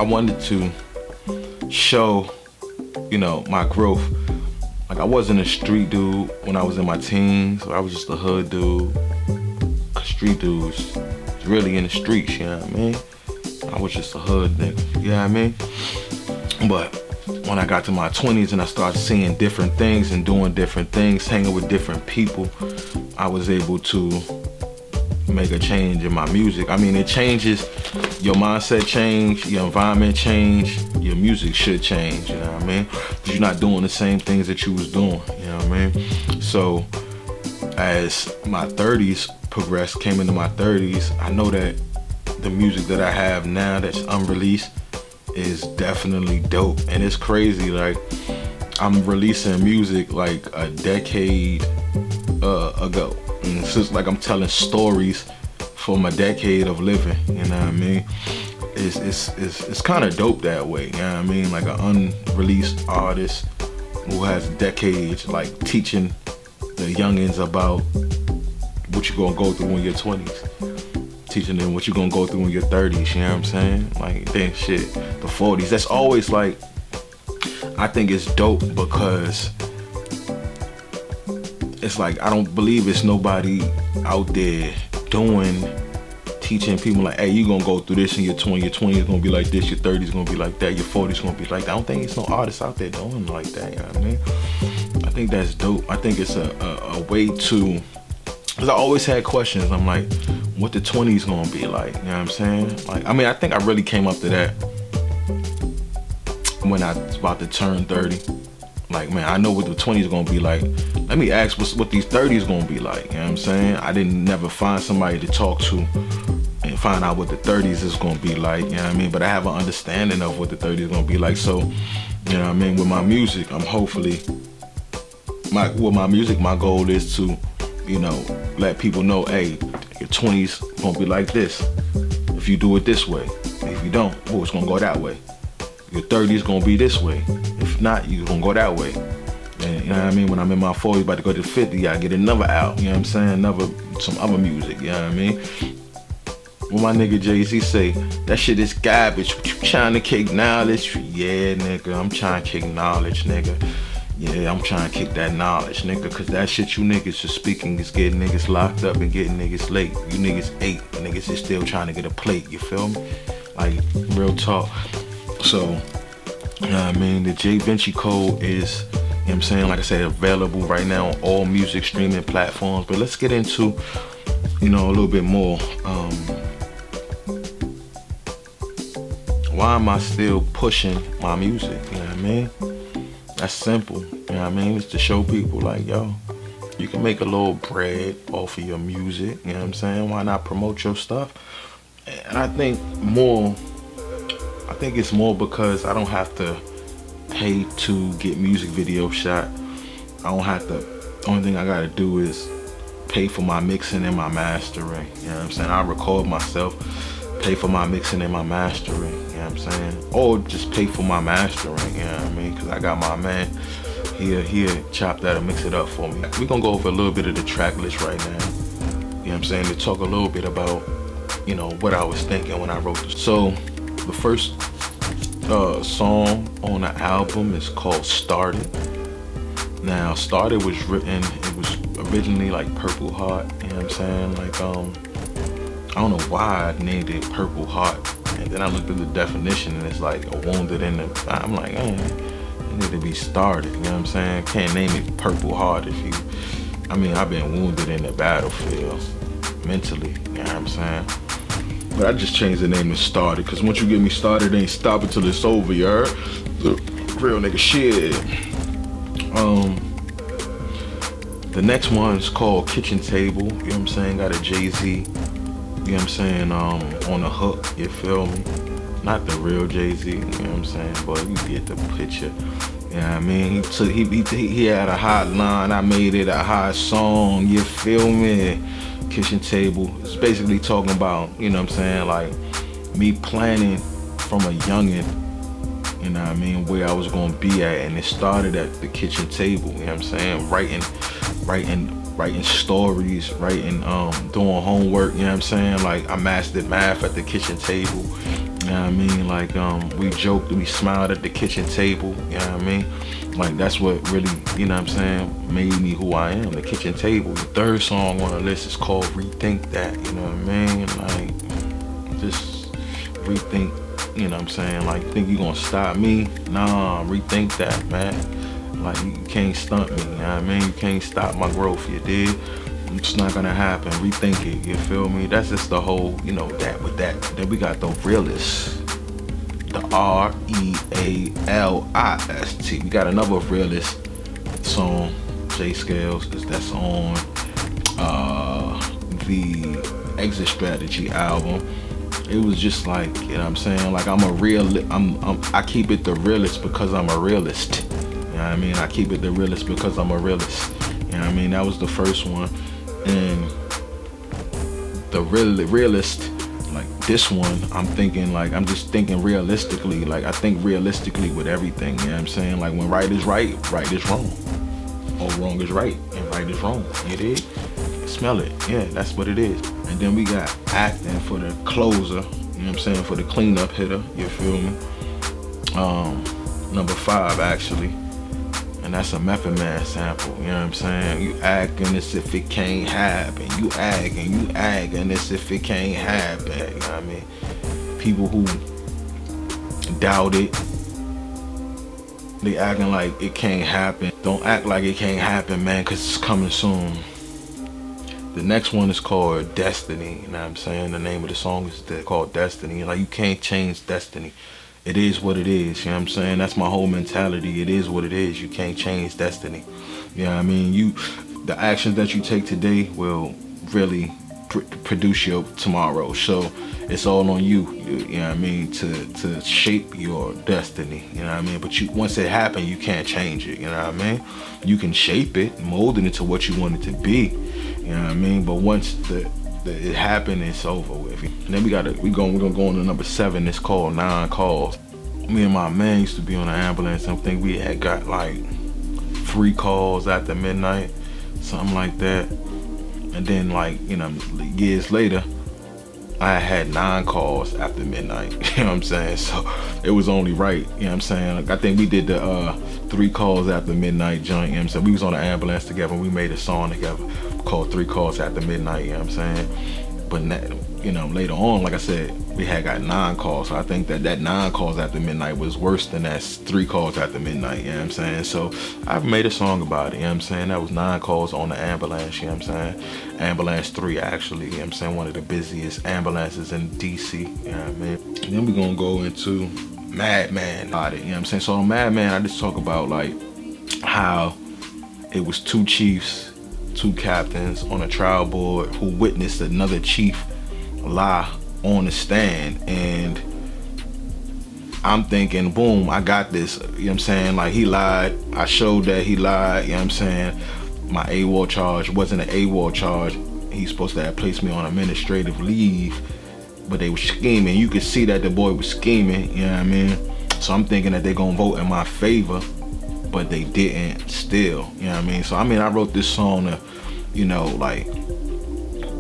I wanted to show, my growth. Like, I wasn't a street dude when I was in my teens. I was just a hood dude. Street dudes really in the streets, you know what I mean? I was just a hood nigga, you know what I mean? But when I got to my 20s and I started seeing different things and doing different things, hanging with different people, I was able to make a change in my music. I mean, it changes, your mindset change, your environment change, your music should change, you know what I mean? Because you're not doing the same things that you was doing, you know what I mean? So as my 30s progressed, came into my 30s, I know that the music that I have now that's unreleased is definitely dope. And it's crazy, like, I'm releasing music like a decade ago. And it's just like I'm telling stories from a decade of living, you know what I mean? It's kind of dope that way, you know what I mean? Like an unreleased artist who has decades, like teaching the youngins about what you're gonna go through in your 20s, teaching them what you're gonna go through in your 30s, you know what I'm saying? Like, then shit, the 40s. That's always like, I think it's dope because it's like, I don't believe it's nobody out there teaching people like, hey, you gonna go through this in your 20s, your 20s gonna be like this, your 30s gonna be like that, your 40s gonna be like that. I don't think it's no artists out there doing like that, you know what I mean? I think that's dope. I think it's a way to, because I always had questions. I'm like, what the 20s gonna be like, you know what I'm saying? Like, I mean, I think I really came up to that when I was about to turn 30. Like, man, I know what the 20s gonna be like. Let me ask what these 30s gonna be like, you know what I'm saying? I didn't never find somebody to talk to and find out what the 30s is gonna be like, you know what I mean? But I have an understanding of what the 30s is gonna be like. So, you know what I mean? With my music, I'm hopefully, my goal is to, let people know, hey, your 20s gonna be like this if you do it this way. If you don't, it's gonna go that way. Your 30s gonna be this way. If not, you gonna go that way. And you know what I mean? When I'm in my 40s, about to go to 50, I get another out. You know what I'm saying? Some other music. You know what I mean? When my nigga Jay-Z say, that shit is garbage. What you trying to kick knowledge? Yeah, nigga, I'm trying to kick knowledge, nigga. Yeah, I'm trying to kick that knowledge, nigga, cause that shit you niggas are speaking is getting niggas locked up and getting niggas late. You niggas ate, niggas is still trying to get a plate, you feel me? Like, real talk. So, you know what I mean? The Jay Vinci Code is, you know what I'm saying, like I said, available right now on all music streaming platforms. But let's get into, a little bit more. Why am I still pushing my music? You know what I mean? That's simple, you know what I mean? It's to show people like, yo, you can make a little bread off of your music, you know what I'm saying? Why not promote your stuff? And I think it's more because I don't have to pay to get music videos shot. Only thing I gotta do is pay for my mixing and my mastering, you know what I'm saying? I record myself, pay for my mixing and my mastering, you know what I'm saying? Or just pay for my mastering, you know what I mean? Cause I got my man, he'll chop that and mix it up for me. We're gonna go over a little bit of the track list right now, you know what I'm saying? To talk a little bit about, what I was thinking when I wrote this. So, the first song on the album is called Started. Now, Started was written, it was originally like Purple Heart, you know what I'm saying? Like, I don't know why I named it Purple Heart. And then I looked at the definition and it's like a wounded in the, I'm like, it need to be started, you know what I'm saying? Can't name it Purple Heart if you, I've been wounded in the battlefield, mentally, you know what I'm saying? But I just changed the name to Started, because once you get me started, it ain't stop until it's over, you heard? Real nigga shit. The next one's called Kitchen Table, you know what I'm saying? Got a Jay-Z, you know what I'm saying, on the hook, you feel me? Not the real Jay-Z, you know what I'm saying? But you get the picture, you know what I mean? He had a hot line, I made it a hot song, you feel me? Kitchen Table, it's basically talking about, you know what I'm saying, like me planning from a youngin', you know what I mean, where I was gonna be at, and it started at the kitchen table, you know what I'm saying, writing stories, doing homework, you know what I'm saying, like I mastered math at the kitchen table, you know what know what I mean? Like, we joked, we smiled at the kitchen table, you know what I mean? Like, that's what really, you know what I'm saying, made me who I am, the kitchen table. The third song on the list is called Rethink That, you know what I mean? Like, just rethink, you know what I'm saying? Like, think you gonna stop me? Nah, rethink that, man. Like, you can't stunt me, you know what I mean? You can't stop my growth, you did? It's not gonna happen. Rethink it, you feel me? That's just the whole, you know, that with that. Then we got the realist. The REALIST. We got another realist song, J Scales, that's on the Exit Strategy album. It was just like, you know what I'm saying? Like, I keep it the realist because I'm a realist. You know what I mean? I keep it the realist because I'm a realist. You know what I mean? That was the first one. And the realist, like this one, I'm just thinking realistically. Like, I think realistically with everything, you know what I'm saying? Like, when right is right, right is wrong. Or wrong is right, and right is wrong. You dig? Smell it. Yeah, that's what it is. And then we got acting for the closer, you know what I'm saying? For the cleanup hitter, you feel me? Number 5, actually. And that's a Method Man sample, you know what I'm saying? You acting as if it can't happen. You acting as if it can't happen, you know what I mean? People who doubt it, they acting like it can't happen. Don't act like it can't happen, man, because it's coming soon. The next one is called Destiny, you know what I'm saying? The name of the song is called Destiny. Like, you can't change destiny. It is what it is, you know what I'm saying? That's my whole mentality. It is what it is. You can't change destiny. You know what I mean? The actions that you take today will really produce your tomorrow. So it's all on you, you know what I mean, to shape your destiny, you know what I mean? But once it happened, you can't change it, you know what I mean? You can shape it, mold it into what you want it to be, you know what I mean? But once it happened, it's over with. And then we're gonna go on to number 7. It's called 9 Calls. Me and my man used to be on an ambulance. I think we had got like 3 calls after midnight, something like that. And then, like, you know, years later, I had 9 calls after midnight. You know what I'm saying? So it was only right. You know what I'm saying? Like, I think we did the 3 calls after midnight joint. You know what I'm saying? We was on an ambulance together. We made a song together called 3 Calls After Midnight. You know what I'm saying? But you know, later on, like I said, we had got 9 calls. So I think that 9 calls after midnight was worse than that 3 calls after midnight. You know what I'm saying? So I've made a song about it. You know what I'm saying? That was 9 calls on the ambulance. You know what I'm saying? Ambulance 3, actually. You know what I'm saying? One of the busiest ambulances in DC. You know what I mean? And then we're gonna go into Madman about it. You know what I'm saying? So on Madman, I just talk about like how it was 2 chiefs, 2 captains on a trial board who witnessed another chief lie on the stand, and I'm thinking, boom, I got this. You know what I'm saying? Like, he lied. I showed that he lied. You know what I'm saying? My AWOL charge wasn't an AWOL charge. He's supposed to have placed me on administrative leave, but they were scheming. You could see that the boy was scheming. You know what I mean? So I'm thinking that they're gonna vote in my favor, but they didn't still. You know what I mean? So I mean, I wrote this song to, you know, like,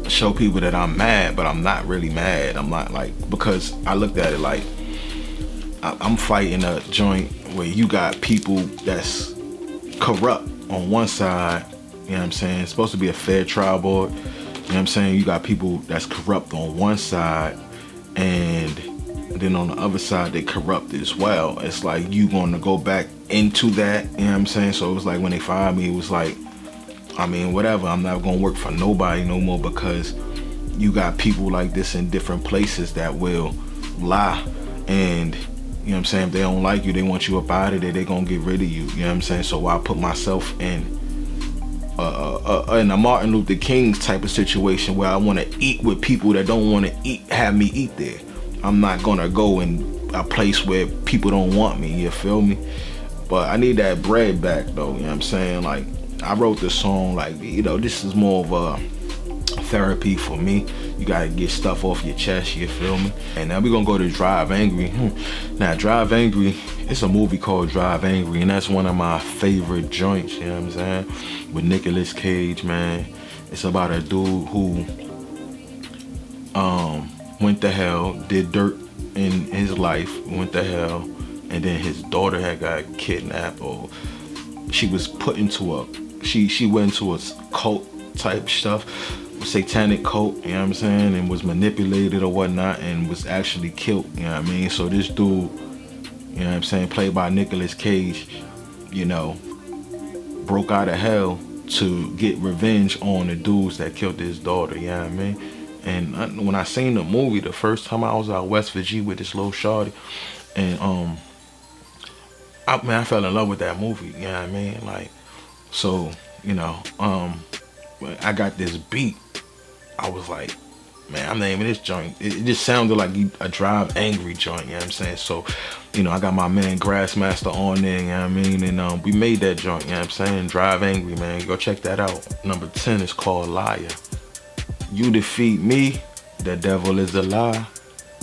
show people that I'm mad, but I'm not really mad. I'm not, like, because I looked at it like I'm fighting a joint where you got people that's corrupt on one side. You know what I'm saying? It's supposed to be a fair trial board. You know what I'm saying? You got people that's corrupt on one side, and then on the other side they corrupt as well. It's like, you gonna go back into that, you know what I'm saying? So it was like, when they fired me, it was like, I mean, whatever, I'm not gonna work for nobody no more, because you got people like this in different places that will lie, and you know what I'm saying, if they don't like you, they want you up out of there, they gonna get rid of you. You know what I'm saying? So I put myself in a Martin Luther King's type of situation where I want to eat with people that don't want to have me eat there. I'm not gonna go in a place where people don't want me, you feel me? But I need that bread back though, you know what I'm saying? Like, I wrote this song like, you know, this is more of a therapy for me. You gotta get stuff off your chest, you feel me? And now we're gonna go to Drive Angry. Now, Drive Angry, it's a movie called Drive Angry, and that's one of my favorite joints, you know what I'm saying? With Nicolas Cage, man. It's about a dude who went to hell, did dirt in his life went to hell, and then his daughter had got kidnapped, or she was put into she went into a cult type stuff, satanic cult, you know what I'm saying, and was manipulated or whatnot, and was actually killed, you know what I mean? So this dude, you know what I'm saying, played by Nicolas Cage, you know, broke out of hell to get revenge on the dudes that killed his daughter, you know what I mean? And when I seen the movie the first time, I was out West Virginia with this little shorty, and I fell in love with that movie, you know what I mean? Like, so, you know, when I got this beat, I was like, man, I'm naming this joint. It just sounded like a Drive Angry joint, you know what I'm saying? So, you know, I got my man Grassmaster on there, you know what I mean? And we made that joint, you know what I'm saying? Drive Angry, man. Go check that out. Number 10 is called Liar. You defeat me, the devil is a lie.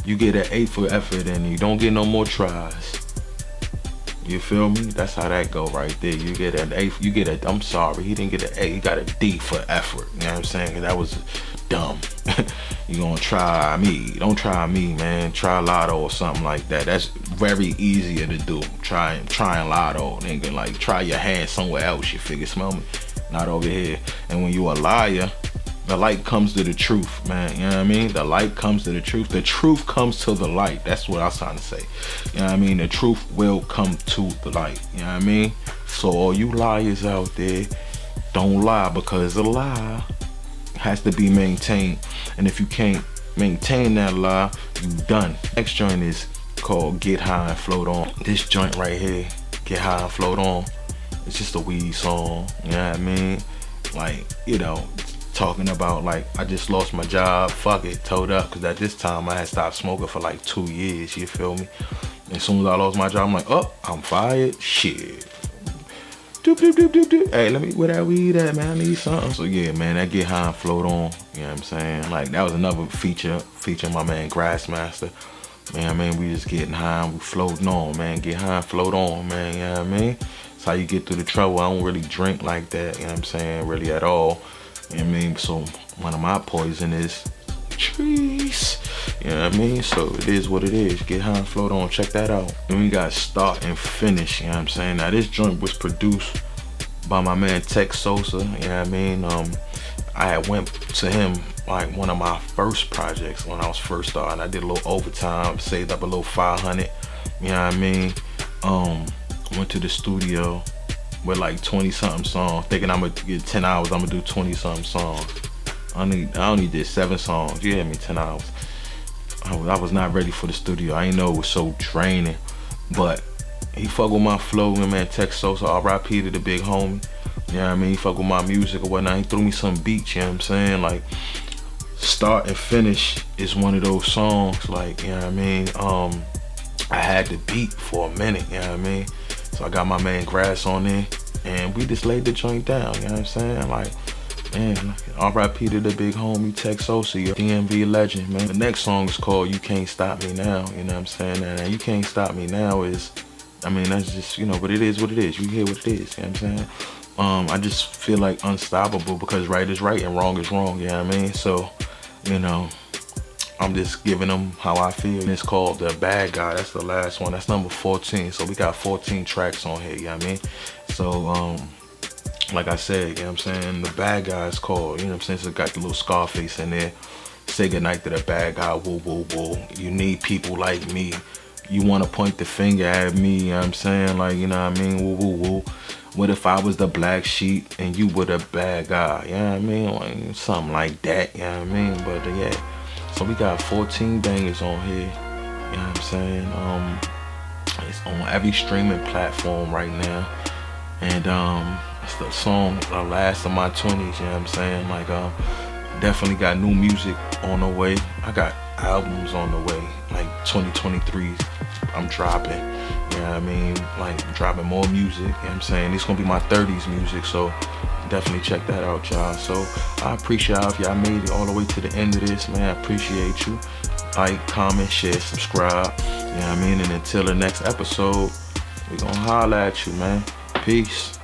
You get an 8 for effort and you don't get no more tries. You feel me? That's how that go right there. You get an A, I'm sorry, he didn't get an A, he got a D for effort. You know what I'm saying? That was dumb. You gonna try me. Don't try me, man. Try Lotto or something like that. That's very easier to do. Trying Lotto, nigga. Like, try your hand somewhere else, you figure, smell me? Not over here. And when you a liar, the light comes to the truth, man. You know what I mean? The light comes to the truth. The truth comes to the light. That's what I was trying to say. You know what I mean? The truth will come to the light. You know what I mean? So all you liars out there, don't lie, because a lie has to be maintained. And if you can't maintain that lie, you done. Next joint is called Get High and Float On. This joint right here, Get High and Float On, it's just a weed song. You know what I mean? Like, you know, talking about like, I just lost my job, fuck it, told up, because at this time I had stopped smoking for like 2 years, you feel me? And as soon as I lost my job, I'm like, oh, I'm fired, shit. Doop, doop, doop, doop, doop. Hey, let me, where that weed at, man? I need something. So yeah, man, that Get High and Float On, you know what I'm saying? Like, that was another featuring my man Grassmaster. Man, we just getting high and we floating on, man. Get high and float on, man, you know what I mean? That's how you get through the trouble. I don't really drink like that, you know what I'm saying, really at all. You know what I mean? So one of my poison is trees. You know what I mean? So it is what it is. Get high and float on. Check that out. Then we got Start and Finish. You know what I'm saying? Now this joint was produced by my man Tech Sosa. You know what I mean? I had went to him like one of my first projects when I was first starting. I did a little overtime, saved up a little 500. You know what I mean? Went to the studio with like 20 something songs, thinking I'm gonna get 10 hours, I'm gonna do 20 something songs. I only did 7 songs, you hear me, 10 hours. I was not ready for the studio. I didn't know it was so draining, but he fuck with my flow, and man, Tech Sosa, R.I.P. to the big homie. You know what I mean? He fuck with my music or whatnot. He threw me some beats, you know what I'm saying? Like, Start and Finish is one of those songs, like, you know what I mean? I had the beat for a minute, you know what I mean? So I got my man Grass on there, and we just laid the joint down, you know what I'm saying? Like, man, R.I.P. to the big homie Tech Sosa, your DMV legend, man. The next song is called You Can't Stop Me Now, you know what I'm saying? And You Can't Stop Me Now is, I mean, that's just, you know, but it is what it is. You hear what it is, you know what I'm saying? I just feel like unstoppable, because right is right and wrong is wrong, you know what I mean? So, you know, I'm just giving them how I feel. And it's called The Bad Guy. That's the last one. That's number 14. So we got 14 tracks on here, you know what I mean? So, like I said, you know what I'm saying? The Bad Guy is called, you know what I'm saying? So it got the little Scarface in there. Say goodnight to the bad guy, woo, woo, woo. You need people like me. You want to point the finger at me, you know what I'm saying? Like, you know what I mean? Woo, woo, woo. What if I was the black sheep and you were the bad guy? You know what I mean? Like, something like that, you know what I mean? But yeah. So we got 14 bangers on here, you know what I'm saying? It's on every streaming platform right now. And it's the song Last of My 20s, you know what I'm saying? Like, definitely got new music on the way. I got albums on the way, like 2023 I'm dropping, you know what I mean? Like, dropping more music, you know what I'm saying? It's gonna be my 30s music, so definitely check that out, y'all. So I appreciate y'all if y'all made it all the way to the end of this, man. I appreciate you. Like, comment, share, subscribe, you know what I mean? And until the next episode, we gonna holler at you, man. Peace.